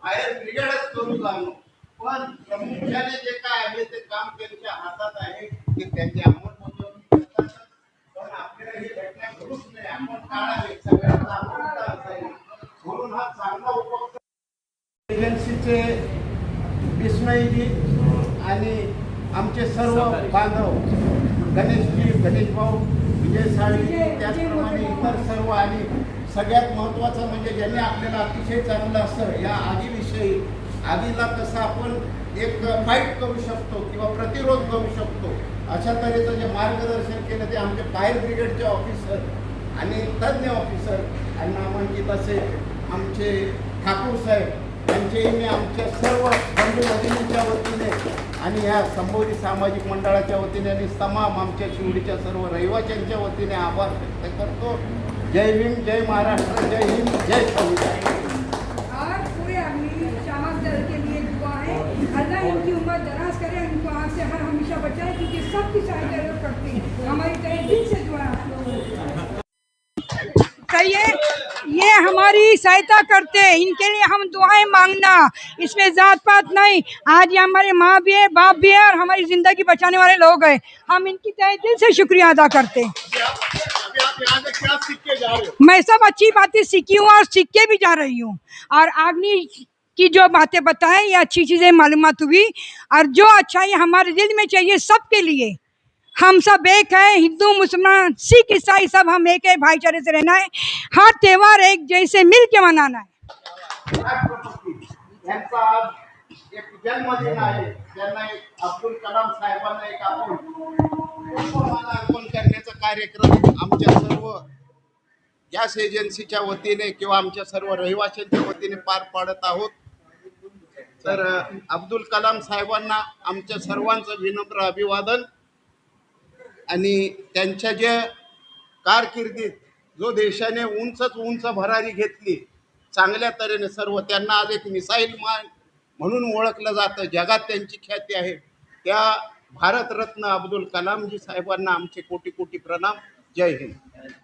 Fire ब्रिगेडच करू लागलो, पण प्रामुख्याने जे काय आहे ते काम त्यांच्या हातात आहे, ते त्यांची अंमलबजावणी करतात. पण आपल्याला ही घटना घडूच नाही, आपण टाळावी, सगळ्यांना आपण असावी म्हणून हा चांगला उपक्रम एजन्सीचे विस्मयजी आणि आमचे सर्व बांधव गणेशजी, गणेश भाऊ, विजय साळवी, त्याचप्रमाणे इतर सर्व आणि सगळ्यात महत्त्वाचं म्हणजे ज्यांनी आपल्याला अतिशय चांगलं असं या आगीविषयी, आगीला कसं आपण एक फाईट करू शकतो किंवा प्रतिरोध करू शकतो अशा तऱ्हेचं जे मार्गदर्शन केलं ते आमचे फायर ब्रिगेडचे ऑफिसर आणि तज्ज्ञ ऑफिसर आणि नामांकित असे आमचे ठाकूर साहेब यांचेही मी आमच्या सर्व बंधू भगिनींच्या वतीने आणि ह्या संबोधी सामाजिक मंडळाच्या वतीने आणि तमाम आमच्या शिवडीच्या सर्व रहिवाशांच्या वतीने आभार व्यक्त करतो. जय भीम, जय महाराष्ट्र, जय हिंद, जय संविधान. और पूरे आदमी शामक दल के लिए दुआ है, अल्लाह इनकी उम्र दराज करे, इनको आग से हर हमेशा बचाए, क्योंकि सबकी सहायता जरूर करते हैं. हमारी तहे दिल से दुआ है. सही है, ये हमारी सहायता करते हैं, इनके लिए हम दुआएं मांगना, इसमें जात पात नहीं. आज ये हमारे माँ भी है, बाप भी है और हमारी जिंदगी बचाने वाले लोग हैं. हम इनकी तहे दिल से शुक्रिया अदा करते हैं. आप यहाँ से क्या सीख के जा रहे हो? मैं सब अच्छी बातें सीखी हूँ और सीख के भी जा रही हूँ. और आग्नि की जो बातें बताएं ये अच्छी चीजें मालूमात हुई. और जो अच्छाई हमारे दिल में चाहिए सबके लिए, हम सब एक है, हिंदू मुसलमान सिख ईसाई सब हम एक है, भाईचारे से रहना है. हर त्योहार एक जैसे मिल के मनाना है. यांचा आज एक जन्मदिन आहे. त्यांना एक अब्दुल कलाम साहेबांना एक आपण पुष्पमाला अर्पण करण्याचा कार्यक्रम आमच्या सर्व गॅस एजन्सीच्या वतीने किंवा आमच्या सर्व रहिवाशांच्या वतीने पार पाडत आहोत. तर अब्दुल कलाम साहेबांना आमच्या सर्वांचं विनम्र अभिवादन. आणि त्यांच्या ज्या कारकिर्दीत जो देशाने उंचच उंच भरारी घेतली चांगल्या तऱ्हेने सर्व, त्यांना आज एक मिसाईल मॅन म्हणून ओळखलं जातं, जगात त्यांची ख्याती आहे. त्या भारतरत्न अब्दुल कलामजी साहेबांना आमचे कोटी कोटी प्रणाम. जय हिंद.